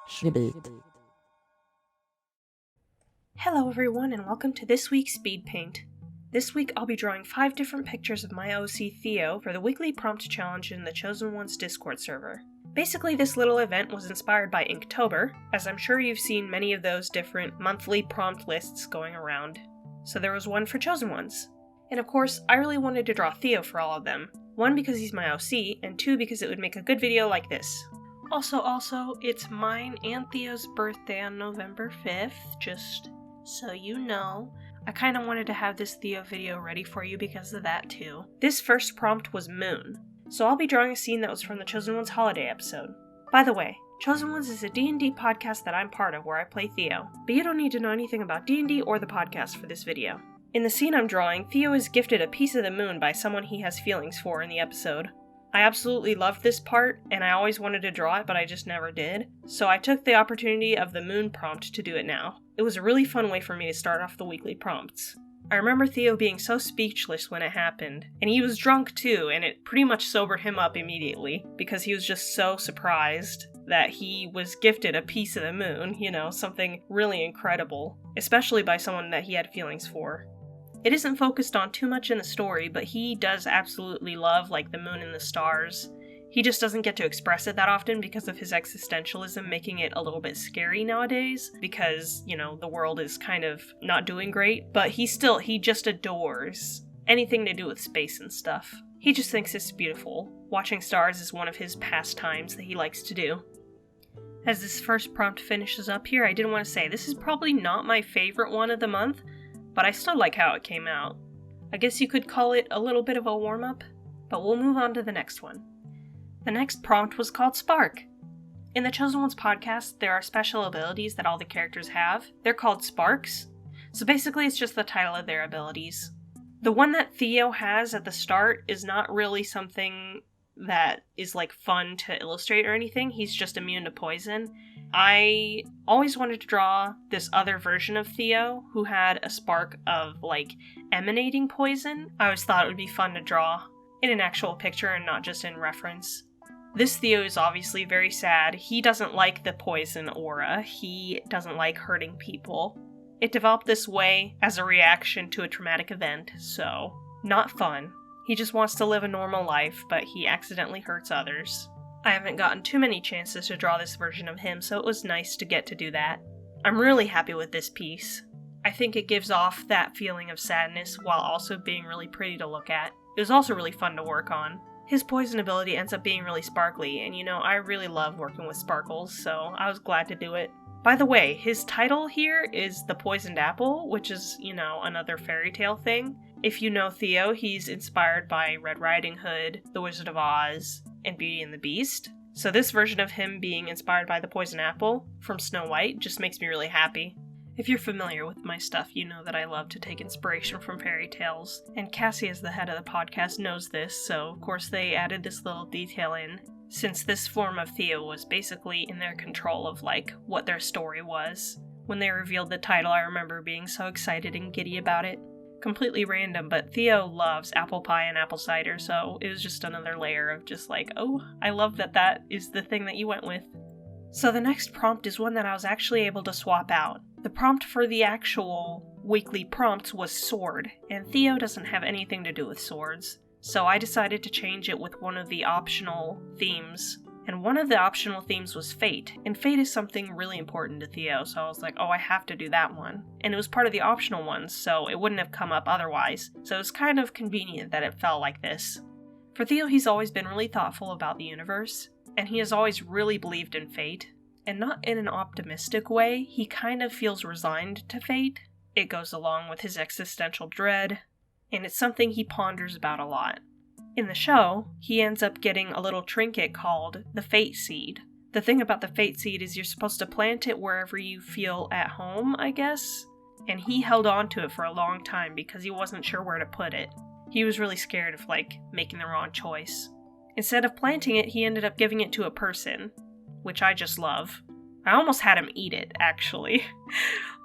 Gimme. Hello everyone and welcome to this week's Speed Paint. This week I'll be drawing 5 different pictures of my OC Theo for the weekly prompt challenge in the Chosen Ones Discord server. Basically, this little event was inspired by Inktober, as I'm sure you've seen many of those different monthly prompt lists going around. So there was one for Chosen Ones. And of course, I really wanted to draw Theo for all of them. 1 because he's my OC, and 2 because it would make a good video like this. Also, it's mine and Theo's birthday on November 5th, just so you know. I kinda wanted to have this Theo video ready for you because of that too. This first prompt was Moon, so I'll be drawing a scene that was from the Chosen Ones holiday episode. By the way, Chosen Ones is a D&D podcast that I'm part of where I play Theo, but you don't need to know anything about D&D or the podcast for this video. In the scene I'm drawing, Theo is gifted a piece of the moon by someone he has feelings for in the episode. I absolutely loved this part, and I always wanted to draw it, but I just never did, so I took the opportunity of the moon prompt to do it now. It was a really fun way for me to start off the weekly prompts. I remember Theo being so speechless when it happened, and he was drunk too, and it pretty much sobered him up immediately, because he was just so surprised that he was gifted a piece of the moon, something really incredible, especially by someone that he had feelings for. It isn't focused on too much in the story, but he does absolutely love, the moon and the stars. He just doesn't get to express it that often because of his existentialism, making it a little bit scary nowadays, because, the world is kind of not doing great, but he just adores anything to do with space and stuff. He just thinks it's beautiful. Watching stars is one of his pastimes that he likes to do. As this first prompt finishes up here, I did want to say, this is probably not my favorite one of the month, but I still like how it came out. I guess you could call it a little bit of a warm-up, but we'll move on to the next one. The next prompt was called Spark. In the Chosen Ones podcast, there are special abilities that all the characters have. They're called Sparks, so basically it's just the title of their abilities. The one that Theo has at the start is not really something that is fun to illustrate or anything. He's just immune to poison. I always wanted to draw this other version of Theo who had a spark of emanating poison. I always thought it would be fun to draw in an actual picture and not just in reference. This Theo is obviously very sad. He doesn't like the poison aura. He doesn't like hurting people. It developed this way as a reaction to a traumatic event, so not fun. He just wants to live a normal life, but he accidentally hurts others. I haven't gotten too many chances to draw this version of him, so it was nice to get to do that. I'm really happy with this piece. I think it gives off that feeling of sadness while also being really pretty to look at. It was also really fun to work on. His poison ability ends up being really sparkly, and I really love working with sparkles, so I was glad to do it. By the way, his title here is The Poisoned Apple, which is, another fairy tale thing. If you know Theo, he's inspired by Red Riding Hood, The Wizard of Oz, and Beauty and the Beast. So this version of him being inspired by the poison apple from Snow White just makes me really happy. If you're familiar with my stuff, you know that I love to take inspiration from fairy tales, and Cassie, as the head of the podcast, knows this, so of course they added this little detail in, since this form of Theo was basically in their control of what their story was. When they revealed the title, I remember being so excited and giddy about it. Completely random, but Theo loves apple pie and apple cider, so it was just another layer of just oh, I love that is the thing that you went with. So the next prompt is one that I was actually able to swap out. The prompt for the actual weekly prompts was sword, and Theo doesn't have anything to do with swords, so I decided to change it with one of the optional themes. And one of the optional themes was fate, and fate is something really important to Theo, so I was I have to do that one. And it was part of the optional ones, so it wouldn't have come up otherwise, so it was kind of convenient that it fell like this. For Theo, he's always been really thoughtful about the universe, and he has always really believed in fate, and not in an optimistic way. He kind of feels resigned to fate. It goes along with his existential dread, and it's something he ponders about a lot. In the show, he ends up getting a little trinket called the Fate Seed. The thing about the Fate Seed is you're supposed to plant it wherever you feel at home, I guess, and he held on to it for a long time because he wasn't sure where to put it. He was really scared of making the wrong choice. Instead of planting it, he ended up giving it to a person, which I just love. I almost had him eat it, actually.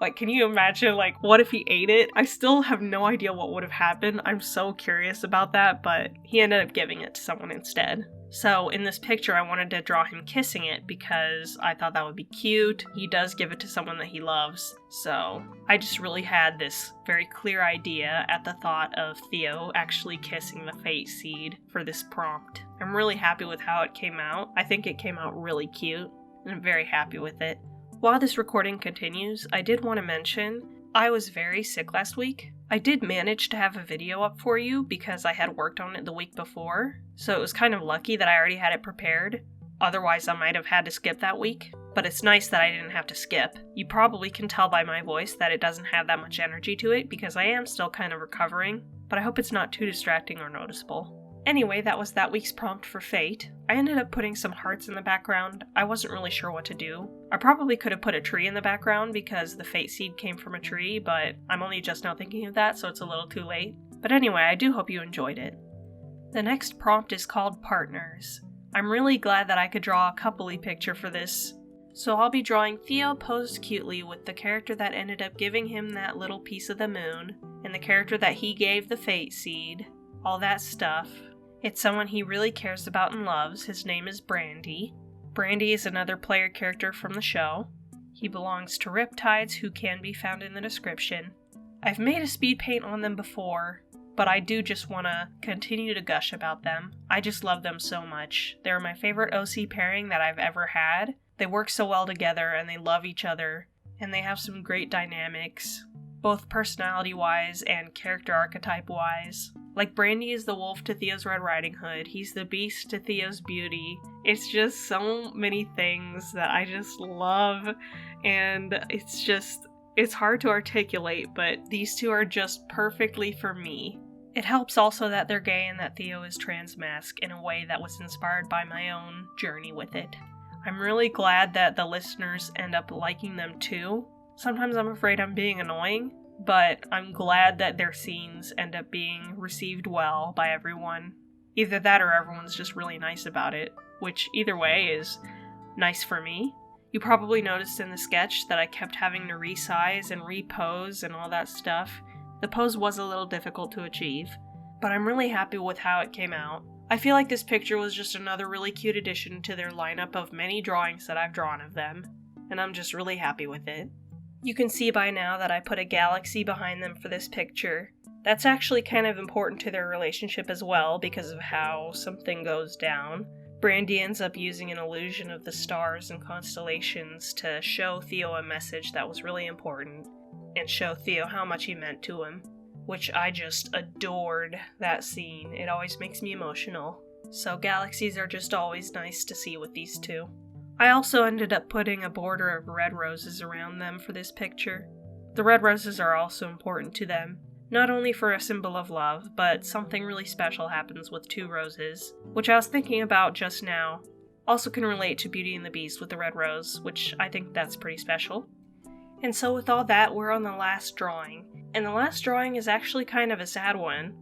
Like, can you imagine, like, what if he ate it? I still have no idea what would have happened. I'm so curious about that, but he ended up giving it to someone instead. So in this picture, I wanted to draw him kissing it because I thought that would be cute. He does give it to someone that he loves. So I just really had this very clear idea at the thought of Theo actually kissing the fate seed for this prompt. I'm really happy with how it came out. I think it came out really cute, and I'm very happy with it. While this recording continues, I did want to mention I was very sick last week. I did manage to have a video up for you because I had worked on it the week before, so it was kind of lucky that I already had it prepared. Otherwise, I might have had to skip that week, but it's nice that I didn't have to skip. You probably can tell by my voice that it doesn't have that much energy to it because I am still kind of recovering, but I hope it's not too distracting or noticeable. Anyway, that was that week's prompt for fate. I ended up putting some hearts in the background. I wasn't really sure what to do. I probably could have put a tree in the background because the fate seed came from a tree, but I'm only just now thinking of that, so it's a little too late. But anyway, I do hope you enjoyed it. The next prompt is called Partners. I'm really glad that I could draw a coupley picture for this. So I'll be drawing Theo posed cutely with the character that ended up giving him that little piece of the moon, and the character that he gave the fate seed, all that stuff. It's someone he really cares about and loves. His name is Brandy. Brandy is another player character from the show. He belongs to Riptides, who can be found in the description. I've made a speed paint on them before, but I do just want to continue to gush about them. I just love them so much. They're my favorite OC pairing that I've ever had. They work so well together and they love each other, and they have some great dynamics, both personality-wise and character archetype-wise. Like, Brandy is the wolf to Theo's Red Riding Hood, he's the beast to Theo's beauty. It's just so many things that I just love, and it's hard to articulate, but these two are just perfectly for me. It helps also that they're gay and that Theo is transmasc in a way that was inspired by my own journey with it. I'm really glad that the listeners end up liking them too. Sometimes I'm afraid I'm being annoying, but I'm glad that their scenes end up being received well by everyone. Either that or everyone's just really nice about it, which either way is nice for me. You probably noticed in the sketch that I kept having to resize and repose and all that stuff. The pose was a little difficult to achieve, but I'm really happy with how it came out. I feel like this picture was just another really cute addition to their lineup of many drawings that I've drawn of them, and I'm just really happy with it. You can see by now that I put a galaxy behind them for this picture. That's actually kind of important to their relationship as well because of how something goes down. Brandy ends up using an illusion of the stars and constellations to show Theo a message that was really important and show Theo how much he meant to him, which I just adored that scene. It always makes me emotional. So galaxies are just always nice to see with these two. I also ended up putting a border of red roses around them for this picture. The red roses are also important to them, not only for a symbol of love, but something really special happens with two roses, which I was thinking about just now. Also can relate to Beauty and the Beast with the red rose, which I think that's pretty special. And so with all that, we're on the last drawing. And the last drawing is actually kind of a sad one.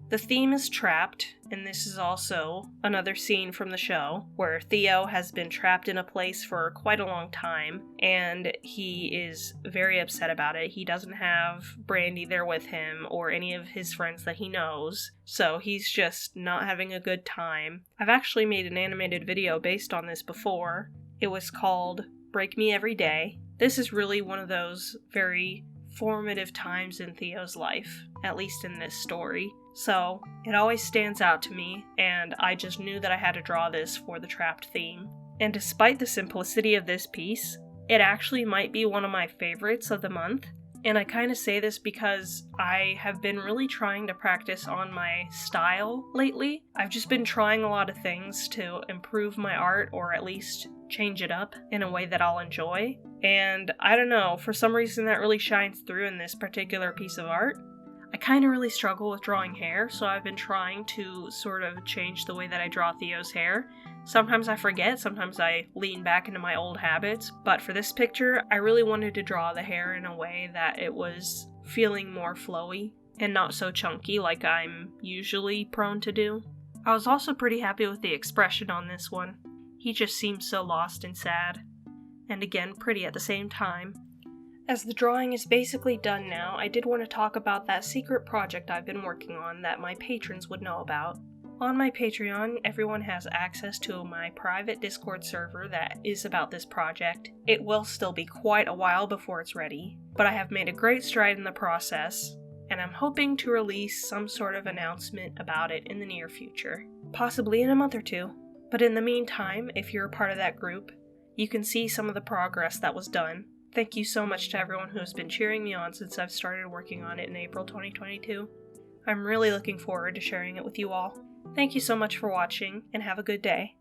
The theme is trapped, and this is also another scene from the show where Theo has been trapped in a place for quite a long time, and he is very upset about it. He doesn't have Brandy there with him or any of his friends that he knows, so he's just not having a good time. I've actually made an animated video based on this before. It was called Break Me Every Day. This is really one of those very formative times in Theo's life, at least in this story. So it always stands out to me, and I just knew that I had to draw this for the trapped theme. And despite the simplicity of this piece, it actually might be one of my favorites of the month. And I kind of say this because I have been really trying to practice on my style lately. I've just been trying a lot of things to improve my art, or at least change it up in a way that I'll enjoy. And I don't know, for some reason that really shines through in this particular piece of art. I kind of really struggle with drawing hair, so I've been trying to sort of change the way that I draw Theo's hair. Sometimes I forget, sometimes I lean back into my old habits, but for this picture, I really wanted to draw the hair in a way that it was feeling more flowy and not so chunky like I'm usually prone to do. I was also pretty happy with the expression on this one. He just seems so lost and sad. and again pretty at the same time. As the drawing is basically done now, I did want to talk about that secret project I've been working on that my patrons would know about. On my Patreon, everyone has access to my private Discord server that is about this project. It will still be quite a while before it's ready, but I have made a great stride in the process, and I'm hoping to release some sort of announcement about it in the near future, possibly in a month or two. But in the meantime, if you're a part of that group, you can see some of the progress that was done. Thank you so much to everyone who has been cheering me on since I've started working on it in April 2022. I'm really looking forward to sharing it with you all. Thank you so much for watching, and have a good day.